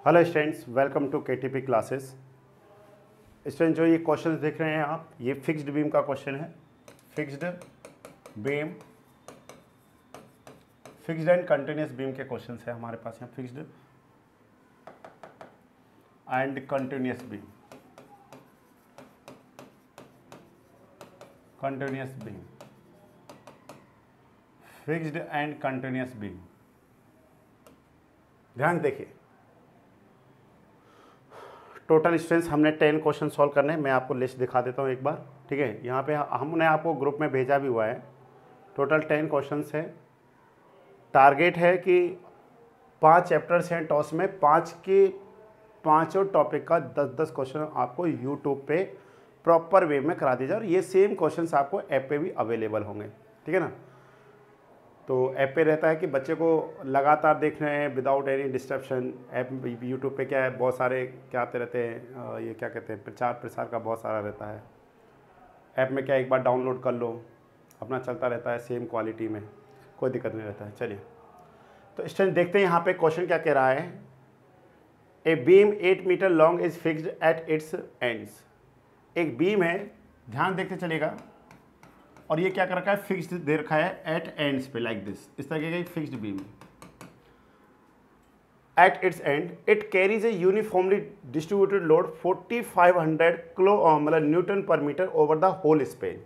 Hello students, welcome to KTP classes. Student, जो ये question देख रहे हैं आप, ये फिक्स्ड बीम का क्वेश्चन है। Fixed beam, fixed and continuous beam के क्वेश्चन है हमारे पास यहाँ। Fixed and continuous beam, continuous beam, fixed and continuous beam. ध्यान देखिए, टोटल स्ट्रेंथ हमने 10 क्वेश्चन सॉल्व करने हैं। मैं आपको लिस्ट दिखा देता हूँ एक बार, ठीक है। यहाँ पे हमने आपको ग्रुप में भेजा भी हुआ है। टोटल 10 क्वेश्चन है। टारगेट है कि 5 चैप्टर्स हैं टॉस में, 5 के पाँचों टॉपिक का 10-10 क्वेश्चन आपको यूट्यूब पे प्रॉपर वे में करा दिया जाए। और ये सेम क्वेश्चन आपको ऐप पे भी अवेलेबल होंगे, ठीक है ना। तो ऐप पे रहता है कि बच्चे को लगातार देख रहे हैं without any disruption. App YouTube पे क्या है, बहुत सारे क्या आते रहते हैं, ये क्या कहते हैं, प्रचार प्रसार का बहुत सारा रहता है। ऐप में क्या, एक बार डाउनलोड कर लो, अपना चलता रहता है सेम क्वालिटी में, कोई दिक्कत नहीं रहता है। चलिए, तो स्टूडेंट देखते हैं यहाँ पे क्वेश्चन क्या कह रहा है। A beam 8 metre long is fixed at its ends. एक बीम है, ध्यान देखते चलेगा, और ये क्या कर रखा है, फिक्स्ड दे रखा है एट एंड्स पे, लाइक दिस। इस तरह का एक fixed beam at its end. It carries a uniformly distributed load 4500 kilo मतलब newton per metre over the whole span.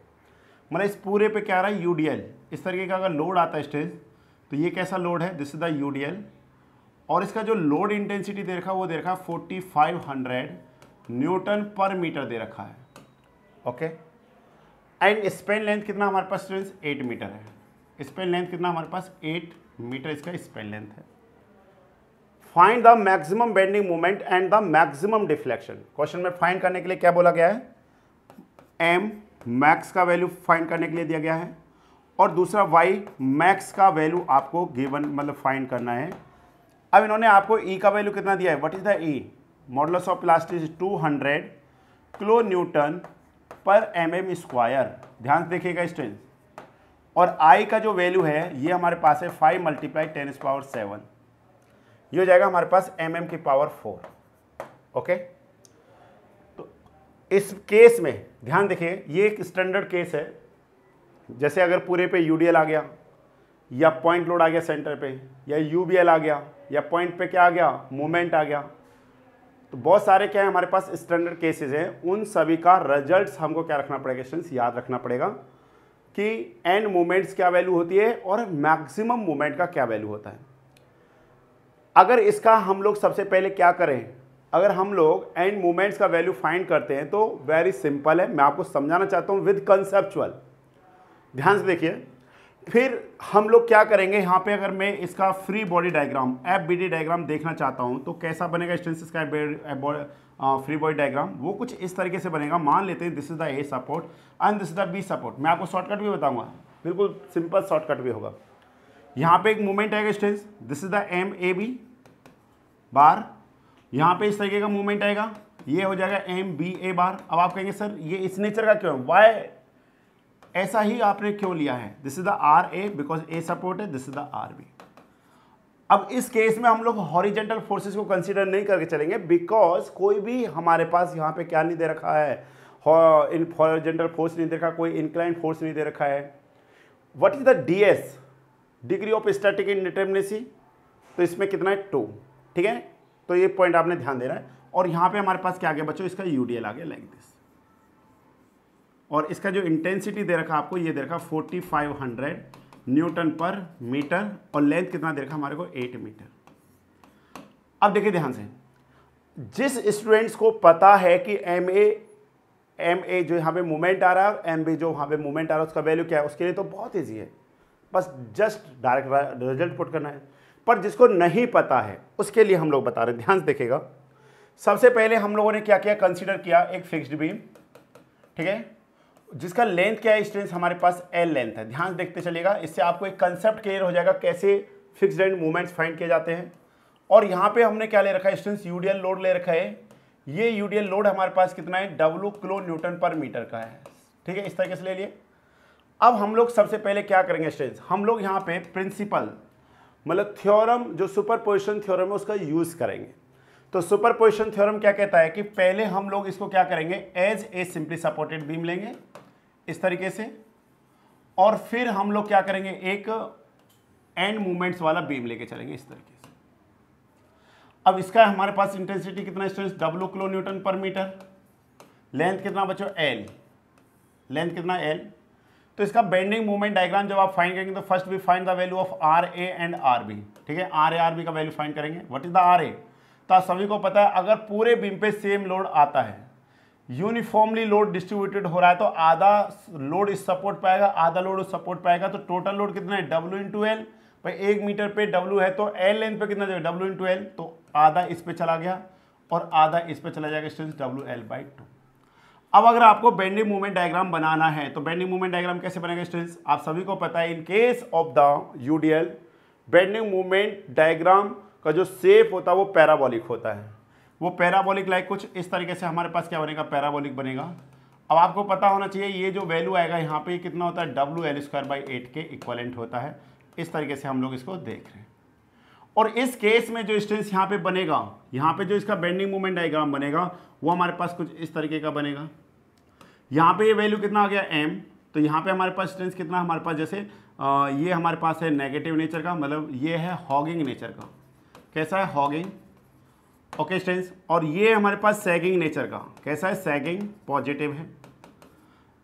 मतलब इस पूरे पे क्या आ रहा है, यूडीएल। इस तरीके का अगर लोड आता है स्टेज, तो ये कैसा लोड है, दिस इज द यूडीएल। और इसका जो लोड इंटेंसिटी दे रखा है वो दे रखा है 4500 न्यूटन पर मीटर दे रखा है, ओके। एंड स्पेन लेंथ कितना हमारे पास स्टूडेंट्स, 8 मीटर है। स्पेन लेंथ कितना हमारे पास, 8 मीटर इसका स्पेन लेंथ है। Find the maximum bending moment and the maximum deflection. Question में फाइंड करने के लिए क्या बोला गया है, एम मैक्स का वैल्यू फाइंड करने के लिए दिया गया है, और दूसरा वाई मैक्स का वैल्यू आपको गिवन मतलब फाइंड करना है। अब इन्होंने आपको ई का वैल्यू कितना दिया है, what is the E, modulus of elasticity 200 kilo Newton पर mm स्क्वायर। ध्यान से देखिएगा स्टूडेंट। और I का जो वैल्यू है ये हमारे पास है 5 × 10⁻⁷। ये हो जाएगा हमारे पास mm⁴, ओके। तो इस केस में ध्यान देखिए, ये एक स्टैंडर्ड केस है। जैसे अगर पूरे पे यूडीएल आ गया, या पॉइंट लोड आ गया सेंटर पे, या यूबीएल आ गया, या पॉइंट पे क्या आ गया, मोमेंट आ गया, तो बहुत सारे क्या है हमारे पास स्टैंडर्ड केसेस हैं। उन सभी का रिजल्ट्स हमको क्या रखना पड़ेगा स्टूडेंट्स, याद रखना पड़ेगा कि एंड मोमेंट्स क्या वैल्यू होती है और मैक्सिमम मोमेंट का क्या वैल्यू होता है। अगर इसका हम लोग सबसे पहले क्या करें, अगर हम लोग एंड मोमेंट्स का वैल्यू फाइंड करते हैं तो वेरी सिंपल है। मैं आपको समझाना चाहता हूँ विद कंसेप्चुअल, ध्यान से देखिए। फिर हम लोग क्या करेंगे, यहाँ पे अगर मैं इसका free body diagram FBD diagram देखना चाहता हूँ तो कैसा बनेगा स्टूडेंट्स इसका फ्री बॉडी डायग्राम, वो कुछ इस तरीके से बनेगा। मान लेते हैं this is the A support and this is the B support. मैं आपको शॉर्टकट भी बताऊंगा, बिल्कुल सिंपल शॉर्टकट भी होगा। यहाँ पे एक मूवमेंट आएगा students, this is the MAB बार। यहाँ पे इस तरीके का मूवमेंट आएगा, ये हो जाएगा MBA बार। अब आप कहेंगे सर ये इस नेचर का क्यों है, वाई ऐसा ही आपने क्यों लिया है, this is the RA because A support है, दिस इज द RB। अब इस केस में हम लोग हॉरिजेंटल फोर्सेस को कंसीडर नहीं करके चलेंगे, बिकॉज कोई भी हमारे पास यहाँ पे क्या नहीं दे रखा है, हॉरिजेंटल फोर्स नहीं दे रखा, कोई इंक्लाइन फोर्स नहीं दे रखा है। What is the DS, degree of static indeterminacy, तो इसमें कितना है 2, ठीक है। तो ये पॉइंट आपने ध्यान देना है। और यहाँ पे हमारे पास क्या आ गया बच्चों, इसका UDL आ गया लाइक दिस। और इसका जो इंटेंसिटी दे रखा आपको, ये दे रखा 4500 न्यूटन पर मीटर, और लेंथ कितना दे रखा हमारे को 8 मीटर। अब देखिए ध्यान से, जिस स्टूडेंट्स को पता है कि MA जो यहाँ पे मूवमेंट आ रहा है, MB जो यहाँ पे मूवमेंट आ रहा है, उसका वैल्यू क्या है, उसके लिए तो बहुत ईजी है, बस जस्ट डायरेक्ट रिजल्ट पुट करना है। पर जिसको नहीं पता है उसके लिए हम लोग बता रहे हैं, ध्यान से देखिएगा। सबसे पहले हम लोगों ने क्या किया, कंसिडर किया एक फिक्स्ड बीम, ठीक है, जिसका लेंथ क्या है स्टूडेंट्स, हमारे पास L लेंथ है। ध्यान देखते चलिएगा, इससे आपको एक कंसेप्ट क्लियर हो जाएगा कैसे फिक्स्ड एंड मूवमेंट्स फाइंड किए जाते हैं। और यहाँ पे हमने क्या ले रखा है स्टूडेंट्स, यूडीएल लोड ले रखा है। ये यूडीएल लोड हमारे पास कितना है, W kilo Newton per metre का है, ठीक है, इस तरीके से ले लिए। अब हम लोग सबसे पहले क्या करेंगे स्टूडेंट्स, हम लोग यहाँ पे प्रिंसिपल मतलब थ्योरम, जो सुपरपोजिशन थ्योरम है उसका यूज करेंगे। तो सुपरपोजिशन थ्योरम क्या कहता है कि पहले हम लोग इसको क्या करेंगे, as a simply supported beam लेंगे इस तरीके से, और फिर हम लोग क्या करेंगे, एक एंड मूवमेंट्स वाला बीम लेके चलेंगे इस तरीके से। अब इसका हमारे पास इंटेंसिटी कितना students, W kilo Newton per metre, length कितना बच्चों, L, लेंथ कितना L। तो इसका बेंडिंग मूवमेंट डायग्राम जब आप फाइंड करेंगे तो first we find the value of RA and RB, ठीक है, RA RB का वैल्यू फाइंड करेंगे। व्हाट इज द RA, तो आप सभी को पता है अगर पूरे बीम पे सेम लोड आता है, यूनिफॉर्मली लोड डिस्ट्रीब्यूटेड हो रहा है, तो आधा लोड इस सपोर्ट पाएगा, आधा लोड उस सपोर्ट पाएगा, तो टोटल लोड कितना है, W इंटू एल। भाई 1 मीटर पे W है तो L लेंथ पे कितना जाएगा, W इंटू एल, तो आधा इस पे चला गया और आधा इस पे चला जाएगा स्टूडेंट्स, WL/2। अब अगर आपको बेंडिंग मूवमेंट डायग्राम बनाना है तो बेंडिंग मूवमेंट डायग्राम कैसे बनेगा स्टूडेंट्स, आप सभी को पता है in case of the UDL bending movement diagram का जो शेप होता है वो पैराबोलिक होता है। वो पैराबोलिक लाइक कुछ इस तरीके से हमारे पास क्या बनेगा, पैराबोलिक बनेगा। अब आपको पता होना चाहिए ये जो वैल्यू आएगा यहाँ पे कितना होता है, WL²/8 के इक्वलेंट होता है। इस तरीके से हम लोग इसको देख रहे हैं। और इस केस में जो स्ट्रेंथ यहाँ पे बनेगा, यहाँ पे जो इसका बेंडिंग मूवमेंट डायग्राम बनेगा वो हमारे पास कुछ इस तरीके का बनेगा। यहाँ पे ये वैल्यू कितना आ गया M, तो यहाँ पे हमारे पास स्ट्रेंथ कितना हमारे पास, जैसे ये हमारे पास है नेगेटिव नेचर का, मतलब ये है हॉगिंग नेचर का। कैसा है, हॉगिंग, ओके स्ट्रेंथ। और ये हमारे पास सैगिंग नेचर का, कैसा है, सैगिंग, पॉजिटिव है।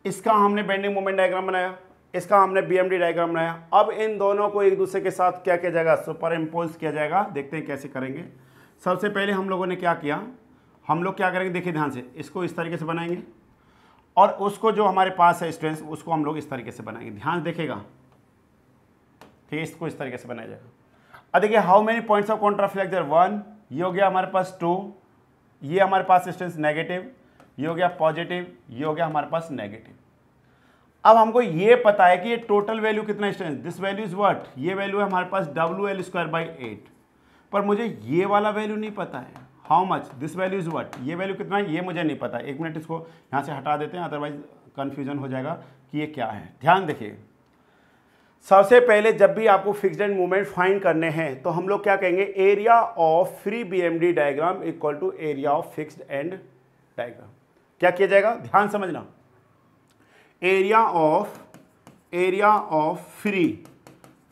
इसका हमने बेंडिंग मूवमेंट डायग्राम बनाया, इसका हमने BMD डायग्राम बनाया। अब इन दोनों को एक दूसरे के साथ क्या किया जाएगा, सुपर इम्पोज किया जाएगा। देखते हैं कैसे करेंगे। सबसे पहले हम लोगों ने क्या किया, हम लोग क्या करेंगे, देखिए ध्यान से, इसको इस तरीके से बनाएंगे और उसको जो हमारे पास है स्ट्रेंथ उसको हम लोग इस तरीके से बनाएंगे। ध्यान देखिएगा, ठीक है, इसको इस तरीके से बनाया जाएगा। अब देखिए how many points of contraflexure, 1, ये हो गया हमारे पास 2, ये हमारे पास स्ट्रेंथ नेगेटिव, ये हो गया पॉजिटिव, ये हो गया हमारे पास नेगेटिव। अब हमको ये पता है कि ये टोटल वैल्यू कितना strength, this value is what, ये वैल्यू है हमारे पास WL²/8, पर मुझे ये वाला वैल्यू नहीं पता है, how much, this value is what, ये वैल्यू कितना है ये मुझे नहीं पता। एक मिनट इसको यहाँ से हटा देते हैं, अदरवाइज कन्फ्यूजन हो जाएगा कि ये क्या है। ध्यान देखिए, सबसे पहले जब भी आपको फिक्स्ड एंड मूवमेंट फाइंड करने हैं तो हम लोग क्या कहेंगे, area of free BMD diagram equal to area of fixed end diagram. क्या किया जाएगा, ध्यान समझना, area of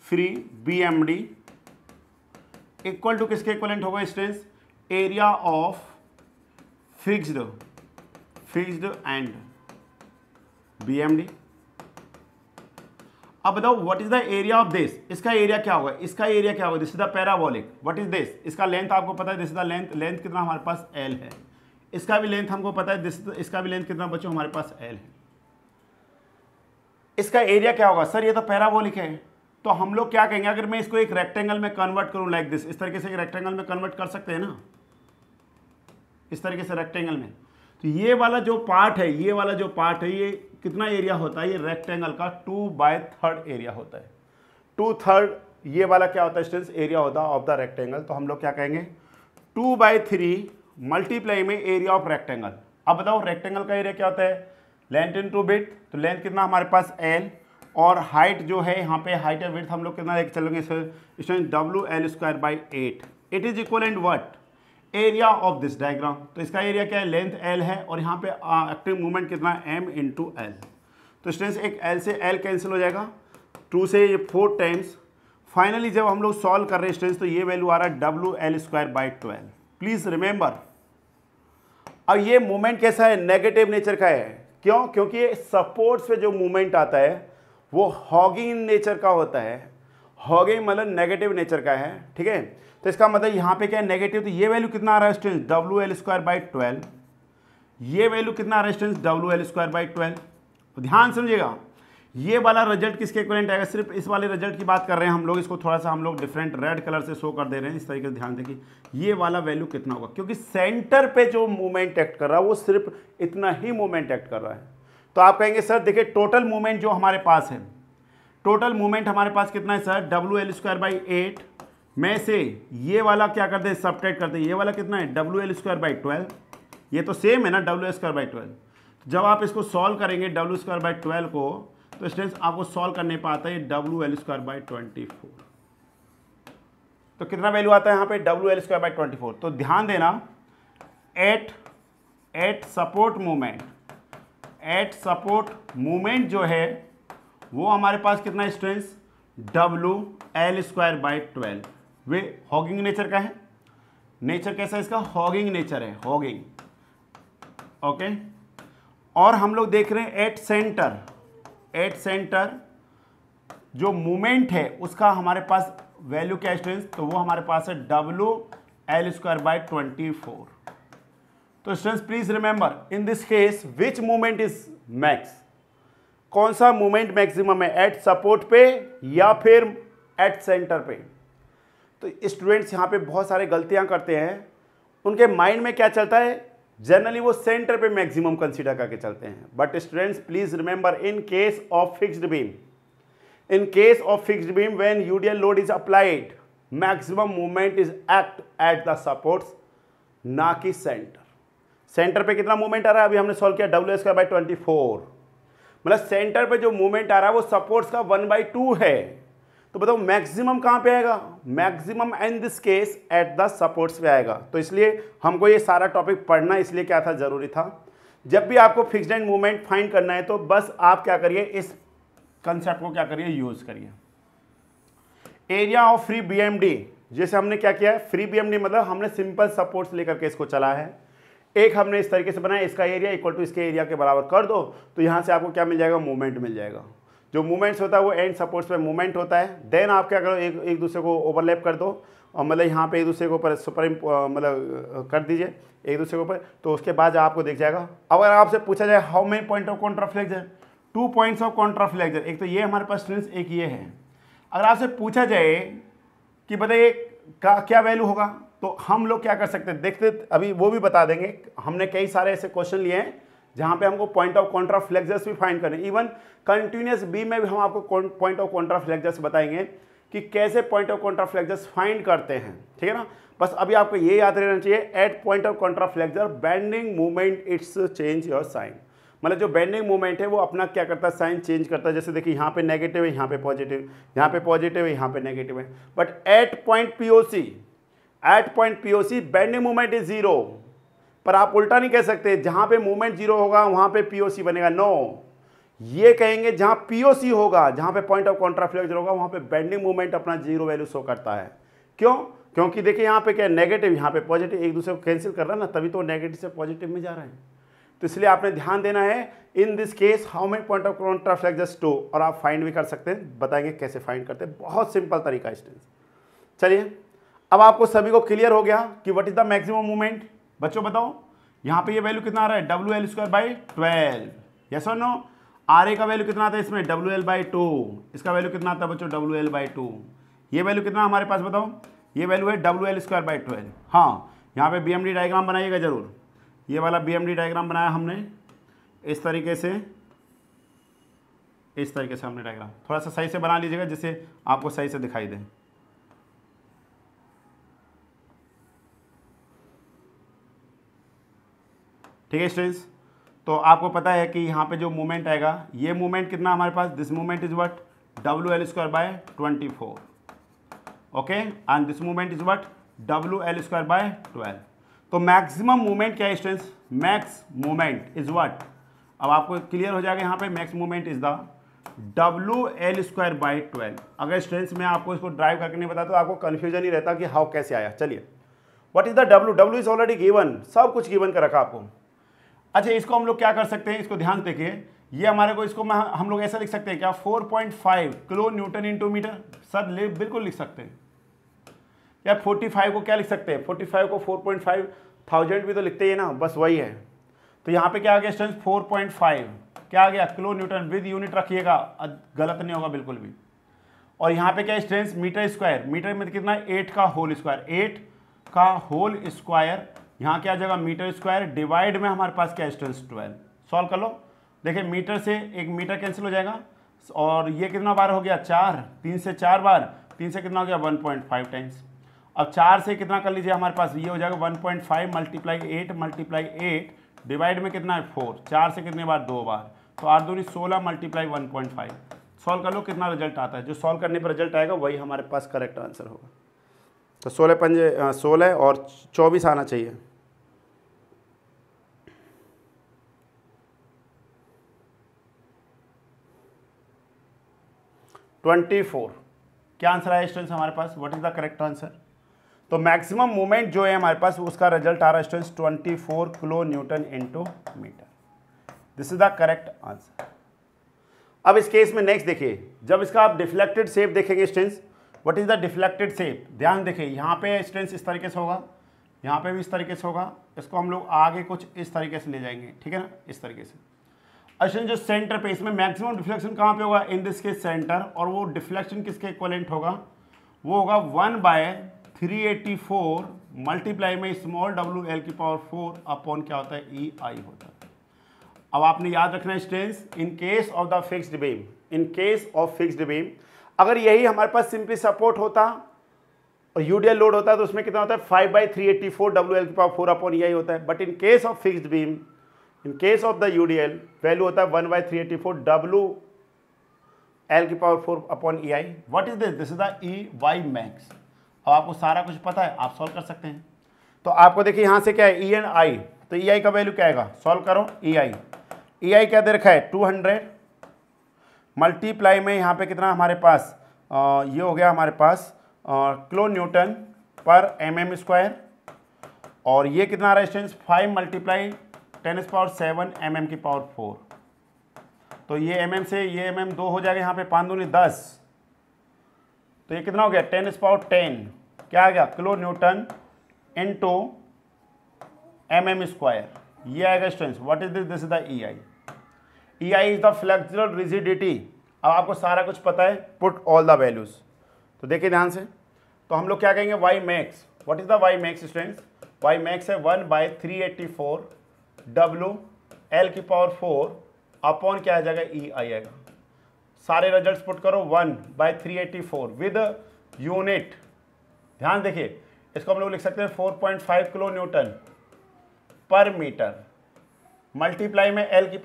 free BMD equal to किसके इक्वलेंट होगा strength, area of fixed end BMD। अब बताओ what is the area of this, इसका एरिया क्या होगा, इसका एरिया क्या होगा, this is the parabolic, what is this, इसका लेंथ आपको पता है, this is the length, length कितना हमारे पास L है, इसका भी लेंथ हमको पता है, दिस इसका भी लेंथ कितना बच्चों हमारे पास L है। इसका एरिया क्या होगा, सर ये तो पैराबोलिक है, तो हम लोग क्या कहेंगे, अगर मैं इसको एक रेक्टेंगल में कन्वर्ट करूं लाइक दिस, इस तरीके से रेक्टेंगल में कन्वर्ट कर सकते हैं ना, इस तरीके से रेक्टेंगल में, तो ये वाला जो पार्ट है, ये वाला जो पार्ट है, ये कितना एरिया होता है, ये रेक्टेंगल का 2/3 एरिया होता है। 2/3 ये वाला क्या होता है स्टूडेंट्स, एरिया होता है ऑफ द रेक्टेंगल। तो हम लोग क्या कहेंगे, 2/3 मल्टीप्लाई में एरिया ऑफ रेक्टेंगल। अब बताओ रेक्टेंगल का एरिया क्या होता है, लेंथ इनटू विड्थ, तो लेंथ कितना हमारे पास L, और हाइट जो है यहाँ पे हाइट या विड्थ हम लोग कितना लेके चलेंगे student, WL²/8। It is equivalent what, area of this diagram. तो इसका एरिया क्या है, लेंथ L है, और यहाँ पे एक्टिव मूवमेंट कितना है, M इंटू L। तो स्टूडेंट्स एक L से L कैंसिल हो जाएगा, 2 से ये 4 टाइम्स। फाइनली जब हम लोग सॉल्व कर रहे हैं स्टूडेंट्स तो ये वैल्यू आ रहा है WL²/12। प्लीज रिमेंबर, अब ये मूवमेंट कैसा है, नेगेटिव नेचर का है। क्यों, क्योंकि ये सपोर्ट्स पे जो मूवमेंट आता है वो हॉगिंग नेचर का होता है। हॉगिंग मतलब नेगेटिव नेचर का है, ठीक है। तो इसका मतलब यहाँ पे क्या है, नेगेटिव। तो ये वैल्यू कितना आ रहा है स्टूडेंट्स, WL²/12। ये वैल्यू कितना आ रहा है स्टूडेंट्स, WL²/12। तो ध्यान समझिएगा, ये वाला रिजल्ट किसके इक्विवेलेंट आएगा, सिर्फ इस वाले रिजल्ट की बात कर रहे हैं हम लोग। इसको थोड़ा सा हम लोग डिफरेंट रेड कलर से शो कर दे रहे हैं, इस तरीके से ध्यान देखिए। ये वाला वैल्यू कितना होगा, क्योंकि सेंटर पे जो मूवमेंट एक्ट कर रहा है वो सिर्फ इतना ही मूवमेंट एक्ट कर रहा है। तो आप कहेंगे सर देखिए टोटल मूवमेंट जो हमारे पास है, टोटल मूवमेंट हमारे पास कितना है सर, WL²/8 में से ये वाला क्या करते हैं, सबट्रैक्ट करते हैं। ये वाला कितना है, WL²/12। ये तो सेम है ना, WL²/12। जब आप इसको सॉल्व करेंगे WL²/12 को, तो स्टूडेंट्स आपको सॉल्व करने पर आता है WL²/24। तो कितना वैल्यू आता है यहाँ पे WL²/24। तो ध्यान देना, एट सपोर्ट मूवमेंट जो है वो हमारे पास कितना स्ट्रेंथ WL²/12। वे हॉगिंग नेचर का है। नेचर कैसा है इसका? हॉगिंग नेचर है, हॉगिंग। ओके, और हम लोग देख रहे हैं एट सेंटर जो मूवमेंट है उसका हमारे पास वैल्यू क्या स्ट्रेंथ, तो वो हमारे पास है WL²/24। तो students please remember in this case which movement is max, कौन सा मूवमेंट मैक्सिमम है, एट सपोर्ट पे या फिर एट सेंटर पे। तो स्टूडेंट्स यहाँ पे बहुत सारे गलतियां करते हैं, उनके माइंड में क्या चलता है, जनरली वो सेंटर पे मैक्सिमम कंसीडर करके चलते हैं। But students please remember in case of fixed beam when UDL load is applied maximum movement is act at the supports, ना कि सेंटर। सेंटर पे कितना मूवमेंट आ रहा है, अभी हमने सॉल्व किया WL²/24, मतलब सेंटर पे जो मूवमेंट आ रहा है वो सपोर्ट्स का 1/2 है। तो बताओ मैक्सिमम कहाँ पे आएगा, maximum in this case at the supports पे आएगा। तो इसलिए हमको ये सारा टॉपिक पढ़ना इसलिए क्या था, जरूरी था। जब भी आपको फिक्स्ड एंड मूवमेंट फाइंड करना है तो बस आप क्या करिए, इस कंसेप्ट को क्या करिए, यूज करिए। एरिया ऑफ फ्री BMD, जैसे हमने क्या किया है, फ्री BMD मतलब हमने सिंपल सपोर्ट्स लेकर के इसको चला है। एक हमने इस तरीके से बनाया, इसका एरिया इक्वल टू इसके एरिया के बराबर कर दो, तो यहाँ से आपको क्या मिल जाएगा, मूवमेंट मिल जाएगा। जो मूवमेंट्स होता है वो एंड सपोर्ट्स पे मूवमेंट होता है। देन आप क्या करो, एक दूसरे को ओवरलैप कर दो, और मतलब यहाँ पे एक दूसरे के ऊपर सुपर मतलब कर दीजिए एक दूसरे के ऊपर, तो उसके बाद आपको दिख जाएगा। अगर आपसे पूछा जाए how many point of contraflexure, 2 points of contraflexure, एक तो ये हमारे पास स्ट्रेंथ, एक ये है। अगर आपसे पूछा जाए कि बताइए का क्या वैल्यू होगा, तो हम लोग क्या कर सकते हैं, देखते अभी वो भी बता देंगे। हमने कई सारे ऐसे क्वेश्चन लिए हैं जहाँ पे हमको पॉइंट ऑफ कॉन्ट्राफ्लेक्सस भी फाइंड करने, इवन कंटिन्यूअस बी में भी हम आपको पॉइंट ऑफ कॉन्ट्राफ्लेक्सस बताएंगे कि कैसे पॉइंट ऑफ कॉन्ट्राफ्लेक्सस फाइंड करते हैं, ठीक है ना। बस अभी आपको ये याद रहना चाहिए, eight point of contraflexure bending movement it's change your sign, मतलब जो बेंडिंग मूवमेंट है वो अपना क्या करता है, साइन चेंज करता है। जैसे देखिए यहाँ पे नेगेटिव है, यहाँ पे पॉजिटिव, यहाँ पे पॉजिटिव है, यहाँ पे नेगेटिव है। But at point POC bending movement is zero. पर आप उल्टा नहीं कह सकते, जहाँ पे मूवमेंट जीरो होगा वहाँ पे POC बनेगा, नो, ये कहेंगे जहाँ POC होगा, जहाँ पे पॉइंट ऑफ कॉन्ट्राफ्लेक्सर होगा वहाँ पे बेंडिंग मूवमेंट अपना जीरो वैल्यू शो करता है। क्यों? क्योंकि देखिए यहाँ पे क्या नेगेटिव, यहाँ पे पॉजिटिव, एक दूसरे को कैंसिल कर रहा है ना, तभी तो नेगेटिव से पॉजिटिव में जा रहा है। तो इसलिए आपने ध्यान देना है, in this case how many point of contraflexure 2, और आप फाइंड भी कर सकते हैं, बताएंगे कैसे फाइंड करते हैं, बहुत सिंपल तरीका स्टूडेंट्स। चलिए अब आपको सभी को क्लियर हो गया कि what is the maximum movement. बच्चों बताओ यहाँ पे ये वैल्यू कितना आ रहा है, WL²/12, यस और नो। RA का वैल्यू कितना आता है इसमें, WL/2, इसका वैल्यू कितना आता है बच्चों, WL/2। ये वैल्यू कितना हमारे पास बताओ, ये वैल्यू है WL²/12। हाँ, यहाँ पे BMD डायग्राम बनाइएगा जरूर, ये वाला BMD डायग्राम बनाया हमने इस तरीके से हमने डायग्राम थोड़ा सा सही से बना लीजिएगा जिससे आपको सही से दिखाई दे। ठीक है स्टूडेंट्स, तो आपको पता है कि यहाँ पे जो मूवमेंट आएगा, ये मूवमेंट कितना हमारे पास, this movement is what, WL²/24, okay, and this movement is what, WL²/12। तो मैक्सिमम मूवमेंट क्या है students, max movement is what, अब आपको क्लियर हो जाएगा यहाँ पे, max movement is the WL²/12। अगर स्टूडेंट्स मैं आपको इसको ड्राइव करके नहीं बताता तो आपको कन्फ्यूजन ही रहता कि हाउ कैसे आया। चलिए what is the W is already given, सब कुछ गिवन कर रखा आपको। अच्छा, इसको हम लोग क्या कर सकते हैं, इसको ध्यान देखिए, ये हमारे को इसको हम लोग ऐसा लिख सकते हैं क्या, 4.5 kilo newton into metre, sir बिल्कुल लिख सकते हैं। या 45 को क्या लिख सकते हैं, 45 को 4.5 भी तो लिखते हैं ना, बस वही है। तो यहाँ पे क्या आ गया स्टूडेंट्स, 4.5 क्या आ गया, किलो न्यूटन, विद यूनिट रखिएगा, गलत नहीं होगा बिल्कुल भी। और यहाँ पे क्या स्टूडेंट्स, मीटर स्क्वायर, मीटर में कितना है, 8 का होल स्क्वायर, 8 का होल स्क्वायर, यहाँ क्या आ जाएगा, मीटर स्क्वायर, डिवाइड में हमारे पास क्या स्टूडेंट्स 12। सॉल्व कर लो, देखिए मीटर से एक मीटर कैंसिल हो जाएगा, और ये कितना बार हो गया, 4, 3 से 4 बार, 3 से कितना हो गया, 1.5 टाइम्स। अब 4 से कितना कर लीजिए हमारे पास, ये हो जाएगा 1.5 मल्टीप्लाई 8 डिवाइड में कितना है 4, 4 से कितने बार, 2 बार, तो 8 दूनी 16 मल्टीप्लाई 1.5। सॉल्व कर लो कितना रिजल्ट आता है, जो सॉल्व करने पर रिजल्ट आएगा वही हमारे पास करेक्ट आंसर होगा। तो 16 पंजे 16 और 24 आना चाहिए। 24 क्या आंसर आया स्टूडेंट्स हमारे पास? What is the correct answer? तो मैक्सिमम मूवमेंट जो है हमारे पास उसका रिजल्ट आ रहा है students 24 kilo newton into metre. This is the correct answer. अब इस केस में नेक्स्ट देखिए, जब इसका आप डिफ्लेक्टेड शेप देखेंगे students, what is the deflected shape? ध्यान देखिए, यहाँ पे स्टूडेंट्स इस तरीके से होगा, यहाँ पे भी इस तरीके से होगा, इसको हम लोग आगे कुछ इस तरीके से ले जाएंगे, ठीक है ना, इस तरीके से। अच्छा, जो सेंटर पे इसमें मैक्सिमम डिफ्लेक्शन कहाँ पे होगा? इन दिस के सेंटर, और वो डिफ्लेक्शन किसके इक्विवेलेंट होगा? वो होगा 1/384 मल्टीप्लाई में स्मॉल WL⁴ अपॉन क्या होता है? EI होता है। अब आपने याद रखना है students, in case of the fixed beam, in case of fixed beam, अगर यही हमारे पास सिंपली सपोर्ट होता और यूडीएल लोड होता है तो उसमें कितना होता है? 5/384 WL⁴ अपॉन EI होता है। But in case of fixed beam, in case of the UDL value होता है 1/384 WL⁴ upon EI। What is this? This is the EY max. अब आपको सारा कुछ पता है, आप सॉल्व कर सकते हैं। तो आपको देखिए यहाँ से क्या है? E एंड I, तो EI का वैल्यू क्या आएगा? सॉल्व करो। EI क्या दे रखा है? 200 मल्टीप्लाई में यहाँ पे कितना हमारे पास ये हो गया हमारे पास किलो न्यूटन पर mm², और ये कितना आ रहा है स्टूडेंट्स? 5 × 10⁷ mm⁴। तो ये mm से ये mm 2 हो जाएगा, यहाँ पे 5 दूनी 10, तो ये कितना हो गया? 10⁻10 क्या आ गया? किलो न्यूटन इंटू mm², ये आएगा students. What is this? This is the EI। EI is the flexural rigidity. अब आपको सारा कुछ पता है, पुट ऑल द वैल्यूज। तो देखिए ध्यान से, तो हम लोग क्या कहेंगे? Y max. What is the Y max students? Y max है 1/384 WL⁴ अपॉन क्या आ जाएगा? EI आएगा। सारे रिजल्ट्स पुट करो, 1/384 विद यूनिट। ध्यान देखिए, इसको हम लोग लिख सकते हैं 4.5 kilo Newton per metre, multiply में L⁴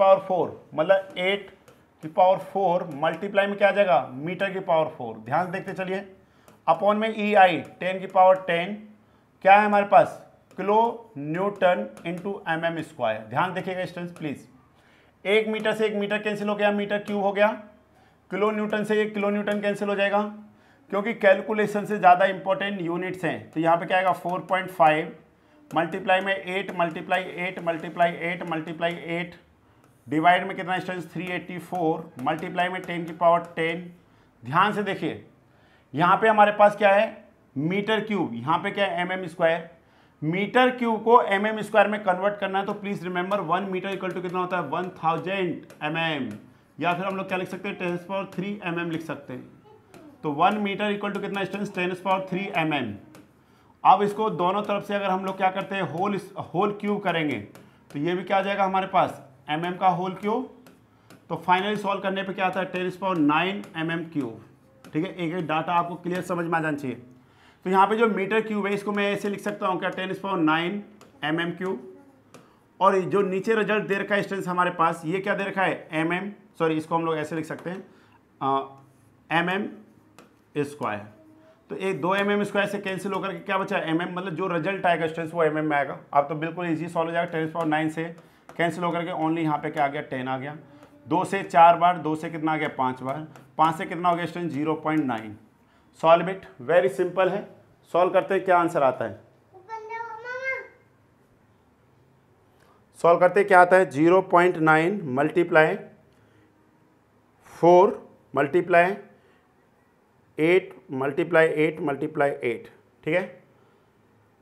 मतलब 8⁴ मल्टीप्लाई में क्या आ जाएगा? मीटर⁴। ध्यान देखते चलिए, अपॉन में EI 10⁻10 क्या है हमारे पास? Kilo newton into mm²। ध्यान देखिएगा स्टूडेंट्स प्लीज, 1 मीटर से 1 मीटर कैंसिल हो गया, मीटर क्यूब हो गया। किलो न्यूटन से 1 किलो न्यूटन कैंसिल हो जाएगा, क्योंकि कैलकुलेशन से ज़्यादा इंपॉर्टेंट यूनिट्स हैं। तो यहाँ पे क्या आएगा? 4.5 मल्टीप्लाई में 8 मल्टीप्लाई 8 मल्टीप्लाई 8 मल्टीप्लाई 8 डिवाइड में कितना स्टूडेंट्स? 384 मल्टीप्लाई में 10⁻10। ध्यान से देखिए, यहाँ पे हमारे पास क्या है? मीटर क्यूब, यहाँ पे क्या है? mm²। मीटर क्यूब को mm² में कन्वर्ट करना है, तो please remember 1 metre equal to कितना होता है? 1000 mm, या फिर हम लोग क्या लिख सकते हैं? 10⁻³ mm लिख सकते हैं। तो 1 मीटर इक्वल टू कितना स्टूडेंट्स? 10⁻³ mm। अब इसको दोनों तरफ से अगर हम लोग क्या करते हैं? होल क्यूब करेंगे, तो ये भी क्या आ जाएगा हमारे पास? mm का होल क्यूब। तो फाइनली सॉल्व करने पे क्या आता है? 10⁹ mm³। ठीक है, एक डाटा आपको क्लियर समझ में आ जाना चाहिए। तो यहाँ पे जो मीटर क्यूब है इसको मैं ऐसे लिख सकता हूँ क्या? 10⁹ mm³। और जो नीचे रिजल्ट दे रखा है स्टूडेंट्स हमारे पास, ये क्या दे रखा है? सॉरी, इसको हम लोग ऐसे लिख सकते हैं mm²। तो एक 2 mm² से कैंसिल होकर के क्या बचा? mm, मतलब जो रिजल्ट आएगा स्टूडेंट्स वो mm में आएगा। अब तो बिल्कुल इजी सॉल्व हो जाएगा। 10⁹ से कैंसिल होकर के ओनली यहाँ पे क्या आ गया? 10 आ गया। 2 से 4 बार, 2 से कितना आ गया? 5 बार, 5 से कितना हो गया student? 0.9। Solve it, very simple है। सॉल्व करते हैं, क्या आंसर आता है? सॉल्व करते हैं, क्या आता है? 0.9 मल्टीप्लाई 4 मल्टीप्लाई 8 मल्टीप्लाई 8 मल्टीप्लाई 8, ठीक है।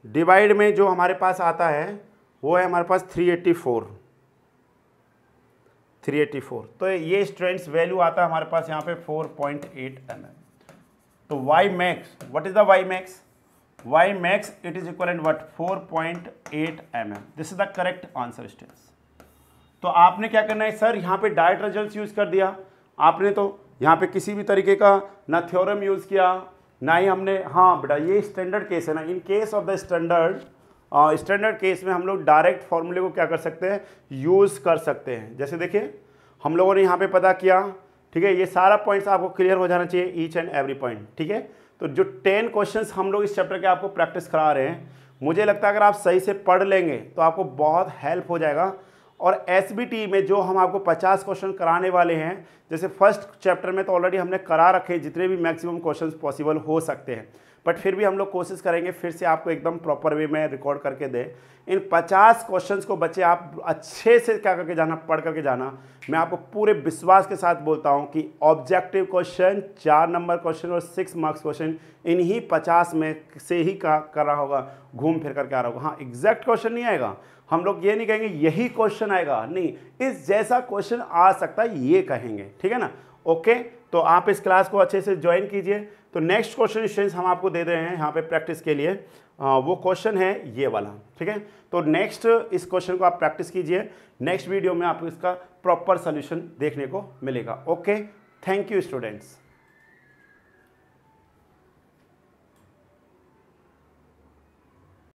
डिवाइड में जो हमारे पास आता है वो है हमारे पास 384। तो ये स्टूडेंट्स वैल्यू आता है हमारे पास यहाँ पे 4.8 mm। तो y max, what is the y max? y max it is equivalent what? 4.8 mm। This is the correct answer students. तो आपने क्या करना है सर? यहाँ पे डायरेक्ट रिजल्ट्स यूज कर दिया आपने, तो यहाँ पे किसी भी तरीके का ना थ्योरम यूज किया ना ही हमने, हाँ बेटा ये स्टैंडर्ड केस है ना। In case of the standard case में हम लोग डायरेक्ट फॉर्मूले को क्या कर सकते हैं? यूज़ कर सकते हैं। जैसे देखिए हम लोगों ने यहाँ पे पता किया, ठीक है, ये सारा पॉइंट्स आपको क्लियर हो जाना चाहिए, ईच एंड एवरी पॉइंट, ठीक है। तो जो 10 क्वेश्चंस हम लोग इस चैप्टर के आपको प्रैक्टिस करा रहे हैं, मुझे लगता है अगर आप सही से पढ़ लेंगे तो आपको बहुत हेल्प हो जाएगा। और एसबीटी में जो हम आपको 50 क्वेश्चन कराने वाले हैं, जैसे फर्स्ट चैप्टर में तो ऑलरेडी हमने करा रखे जितने भी मैक्सिमम क्वेश्चंस पॉसिबल हो सकते हैं, बट फिर भी हम लोग कोशिश करेंगे फिर से आपको एकदम प्रॉपर वे में रिकॉर्ड करके दें। इन 50 क्वेश्चंस को बच्चे आप अच्छे से क्या करके जाना, पढ़ करके जाना। मैं आपको पूरे विश्वास के साथ बोलता हूं कि ऑब्जेक्टिव क्वेश्चन, 4 नंबर क्वेश्चन और 6 मार्क्स क्वेश्चन इन्हीं 50 में से ही कर रहा होगा, घूम फिर करके आ रहा होगा। हाँ, एग्जैक्ट क्वेश्चन नहीं आएगा, हम लोग ये नहीं कहेंगे यही क्वेश्चन आएगा, नहीं, इस जैसा क्वेश्चन आ सकता है ये कहेंगे, ठीक है ना। ओके, तो आप इस क्लास को अच्छे से ज्वाइन कीजिए। तो नेक्स्ट क्वेश्चन स्टूडेंट्स हम आपको दे रहे हैं यहाँ पे प्रैक्टिस के लिए, वो क्वेश्चन है ये वाला, ठीक है। तो नेक्स्ट इस क्वेश्चन को आप प्रैक्टिस कीजिए, नेक्स्ट वीडियो में आपको इसका प्रॉपर सोल्यूशन देखने को मिलेगा। Okay, thank you students.